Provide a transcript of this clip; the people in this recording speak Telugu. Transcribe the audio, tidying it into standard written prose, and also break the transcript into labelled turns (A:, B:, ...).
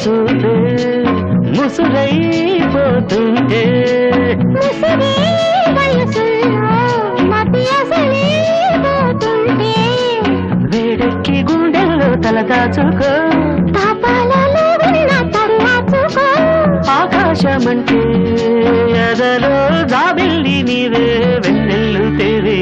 A: చూపే ముసురైపోతుంటే
B: ముసిరే వయసుల్లో మతి అసలైపోతుంటే
A: వేడెక్కి గుండెల్లో తల దాచుకో
B: తాపాలలో ఉన్న తరువాచుకో
A: ఆకాశమంటే ఎదలో జాబిల్లి నీవే వెన్నెల్లు తేవే